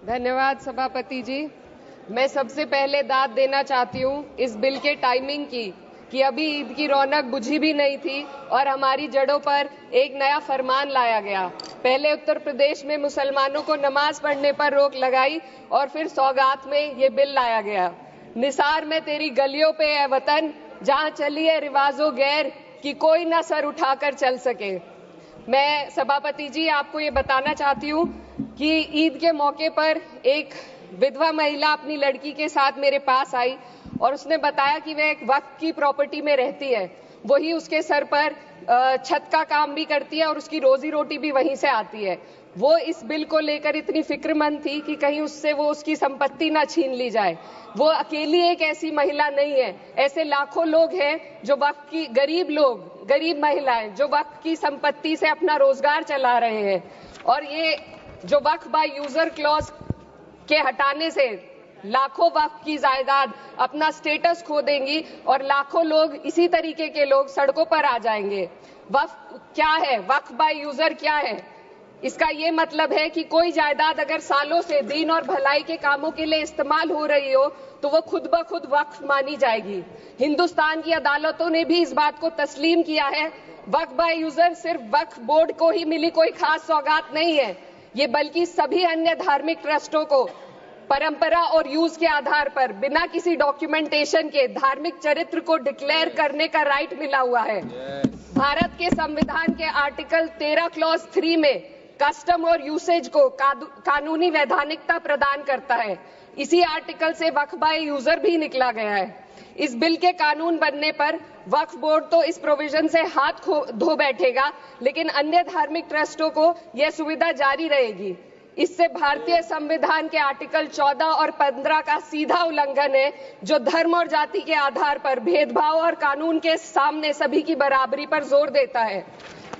धन्यवाद सभापति जी। मैं सबसे पहले दाद देना चाहती हूँ इस बिल के टाइमिंग की कि अभी ईद की रौनक बुझी भी नहीं थी और हमारी जड़ों पर एक नया फरमान लाया गया। पहले उत्तर प्रदेश में मुसलमानों को नमाज पढ़ने पर रोक लगाई और फिर सौगात में ये बिल लाया गया। निसार में तेरी गलियों पे है वतन, जहाँ चली है रिवाजो गैर कि कोई ना सर उठाकर चल सके। मैं सभापति जी आपको ये बताना चाहती हूँ कि ईद के मौके पर एक विधवा महिला अपनी लड़की के साथ मेरे पास आई और उसने बताया कि वह एक वक्फ की प्रॉपर्टी में रहती है, वही उसके सर पर छत का काम भी करती है और उसकी रोजी रोटी भी वहीं से आती है। वो इस बिल को लेकर इतनी फिक्रमंद थी कि कहीं उससे वो उसकी संपत्ति ना छीन ली जाए। वो अकेली एक ऐसी महिला नहीं है, ऐसे लाखों लोग हैं जो वक्फ की गरीब महिलाएं जो वक्फ की संपत्ति से अपना रोजगार चला रहे हैं। और ये जो वक्फ बाय यूजर क्लॉज के हटाने से लाखों वक्फ की जायदाद अपना स्टेटस खो देंगी और लाखों लोग इसी तरीके के लोग सड़कों पर आ जाएंगे। वक्फ क्या है? वक्फ बाय यूजर क्या है? इसका ये मतलब है कि कोई जायदाद अगर सालों से दीन और भलाई के कामों के लिए इस्तेमाल हो रही हो तो वो खुद ब खुद वक्फ मानी जाएगी। हिंदुस्तान की अदालतों ने भी इस बात को तस्लीम किया है। वक्फ बाय यूजर सिर्फ वक्फ बोर्ड को ही मिली कोई खास सौगात नहीं है, ये बल्कि सभी अन्य धार्मिक ट्रस्टों को परंपरा और यूज के आधार पर बिना किसी डॉक्यूमेंटेशन के धार्मिक चरित्र को डिक्लेयर करने का राइट मिला हुआ है। भारत के संविधान के आर्टिकल 13 क्लॉज 3 में कस्टम और यूसेज को कानूनी वैधानिकता प्रदान करता है। इसी आर्टिकल से वक्फ बाय यूजर भी निकला गया है। इस बिल के कानून बनने पर वक्फ बोर्ड तो इस प्रोविजन से हाथ धो बैठेगा, लेकिन अन्य धार्मिक ट्रस्टों को यह सुविधा जारी रहेगी। इससे भारतीय संविधान के आर्टिकल 14 और 15 का सीधा उल्लंघन है, जो धर्म और जाति के आधार पर भेदभाव और कानून के सामने सभी की बराबरी पर जोर देता है।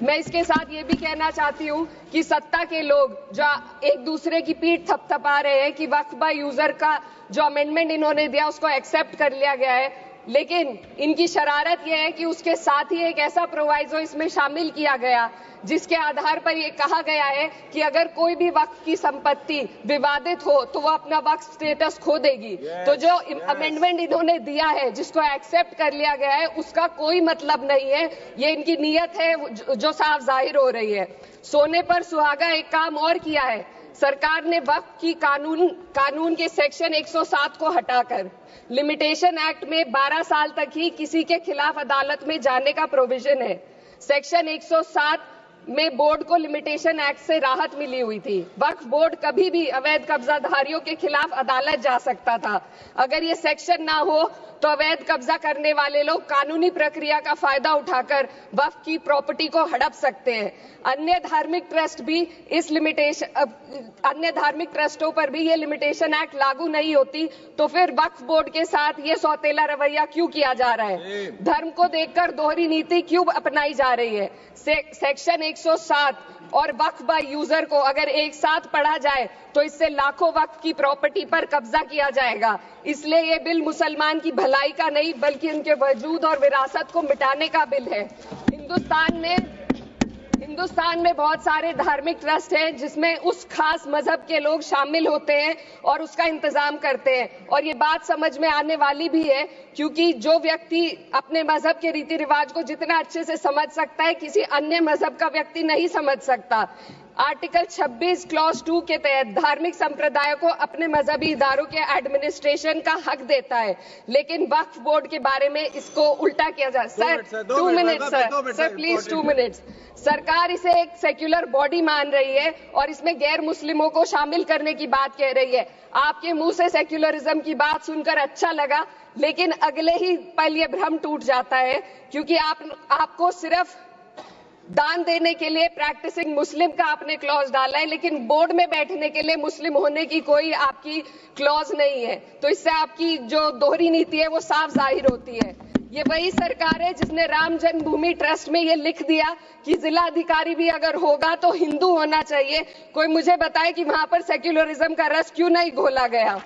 मैं इसके साथ ये भी कहना चाहती हूँ कि सत्ता के लोग जो एक दूसरे की पीठ थपथपा रहे हैं कि वक्फ बाय यूजर का जो अमेंडमेंट इन्होंने दिया उसको एक्सेप्ट कर लिया गया है, लेकिन इनकी शरारत यह है कि उसके साथ ही एक ऐसा प्रोवाइजो इसमें शामिल किया गया जिसके आधार पर यह कहा गया है कि अगर कोई भी वक्फ की संपत्ति विवादित हो तो वो अपना वक्फ स्टेटस खो देगी। तो जो अमेंडमेंट इन्होंने दिया है जिसको एक्सेप्ट कर लिया गया है उसका कोई मतलब नहीं है, ये इनकी नीयत है जो साफ जाहिर हो रही है। सोने पर सुहागा एक काम और किया है, सरकार ने वक्फ की कानून के सेक्शन 107 को हटाकर लिमिटेशन एक्ट में 12 साल तक ही किसी के खिलाफ अदालत में जाने का प्रोविजन है। सेक्शन 107 में बोर्ड को लिमिटेशन एक्ट से राहत मिली हुई थी। वक्फ बोर्ड कभी भी अवैध कब्जाधारियों के खिलाफ अदालत जा सकता था। अगर ये सेक्शन ना हो तो अवैध कब्जा करने वाले लोग कानूनी प्रक्रिया का फायदा उठाकर वक्फ की प्रॉपर्टी को हड़प सकते हैं। अन्य धार्मिक ट्रस्टों पर भी ये लिमिटेशन एक्ट लागू नहीं होती, तो फिर वक्फ बोर्ड के साथ ये सौतेला रवैया क्यों किया जा रहा है? धर्म को देखकर दोहरी नीति क्यों अपनाई जा रही है? सेक्शन 107 और वक्फ बाय यूजर को अगर एक साथ पढ़ा जाए तो इससे लाखों वक्फ की प्रॉपर्टी पर कब्जा किया जाएगा। इसलिए ये बिल मुसलमान की भलाई का नहीं बल्कि उनके वजूद और विरासत को मिटाने का बिल है। हिंदुस्तान में बहुत सारे धार्मिक ट्रस्ट हैं जिसमें उस खास मजहब के लोग शामिल होते हैं और उसका इंतजाम करते हैं, और ये बात समझ में आने वाली भी है क्योंकि जो व्यक्ति अपने मजहब के रीति रिवाज को जितना अच्छे से समझ सकता है किसी अन्य मजहब का व्यक्ति नहीं समझ सकता। आर्टिकल 26 क्लॉज 2 के तहत धार्मिक संप्रदाय को अपने मजहबी इदारों के एडमिनिस्ट्रेशन का हक देता है, लेकिन वक्फ बोर्ड के बारे में इसको उल्टा किया जा। Sir 2 minute sir please 2 minutes. सरकार इसे एक सेक्युलर बॉडी मान रही है और इसमें गैर मुस्लिमों को शामिल करने की बात कह रही है। आपके मुंह से सेक्युलरिज्म की बात सुनकर अच्छा लगा, लेकिन अगले ही पल ये भ्रम टूट जाता है क्योंकि आपको सिर्फ दान देने के लिए प्रैक्टिसिंग मुस्लिम का आपने क्लॉज डाला है, लेकिन बोर्ड में बैठने के लिए मुस्लिम होने की कोई आपकी क्लॉज नहीं है। तो इससे आपकी जो दोहरी नीति है वो साफ जाहिर होती है। ये वही सरकार है जिसने राम जन्मभूमि ट्रस्ट में ये लिख दिया कि जिला अधिकारी भी अगर होगा तो हिंदू होना चाहिए। कोई मुझे बताए कि वहां पर सेक्युलरिज्म का रस क्यों नहीं घोला गया?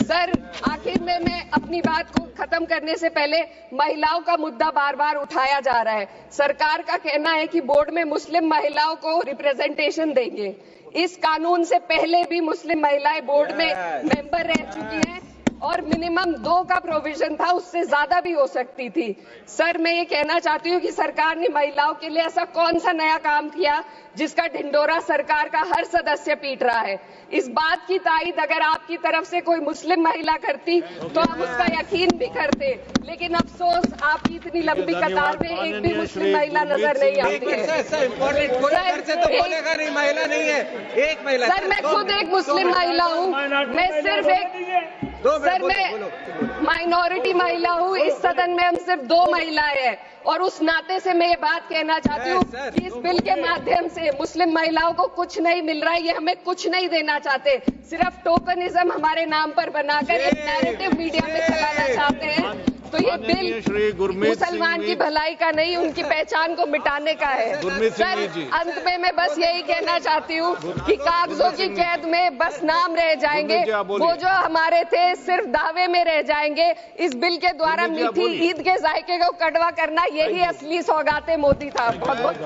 सर आखिर में मैं अपनी बात को खत्म करने से पहले महिलाओं का मुद्दा बार बार उठाया जा रहा है। सरकार का कहना है कि बोर्ड में मुस्लिम महिलाओं को रिप्रेजेंटेशन देंगे। इस कानून से पहले भी मुस्लिम महिलाएं बोर्ड में मेंबर रह चुकी हैं और मिनिमम 2 का प्रोविजन था, उससे ज्यादा भी हो सकती थी। सर, मैं ये कहना चाहती हूँ कि सरकार ने महिलाओं के लिए ऐसा कौन सा नया काम किया जिसका ढिंडोरा सरकार का हर सदस्य पीट रहा है। इस बात की तायीद अगर आपकी तरफ से कोई मुस्लिम महिला करती तो हम उसका यकीन भी करते, लेकिन अफसोस आपकी इतनी लंबी कतार में एक भी मुस्लिम महिला नजर नहीं आती है। सर, मैं खुद एक मुस्लिम महिला हूँ, मैं सिर्फ एक मैं माइनॉरिटी महिला हूँ। इस सदन में हम सिर्फ 2 महिलाएं हैं और उस नाते से मैं ये बात कहना चाहती हूँ कि इस बिल के माध्यम से मुस्लिम महिलाओं को कुछ नहीं मिल रहा है, ये हमें कुछ नहीं देना चाहते, सिर्फ टोकनिज्म हमारे नाम पर बनाकर एक नैरेटिव मीडिया में चलाना चाहते हैं। तो ये बिल मुसलमान की भलाई का नहीं, उनकी पहचान को मिटाने का है। सर, अंत में मैं बस यही कहना चाहती हूँ कि कागजों की कैद में बस नाम रह जाएंगे, वो जो हमारे थे सिर्फ दावे में रह जाएंगे। इस बिल के द्वारा मीठी ईद के जायके को कड़वा करना, यही असली सौगाते मोदी था। बहुत बहुत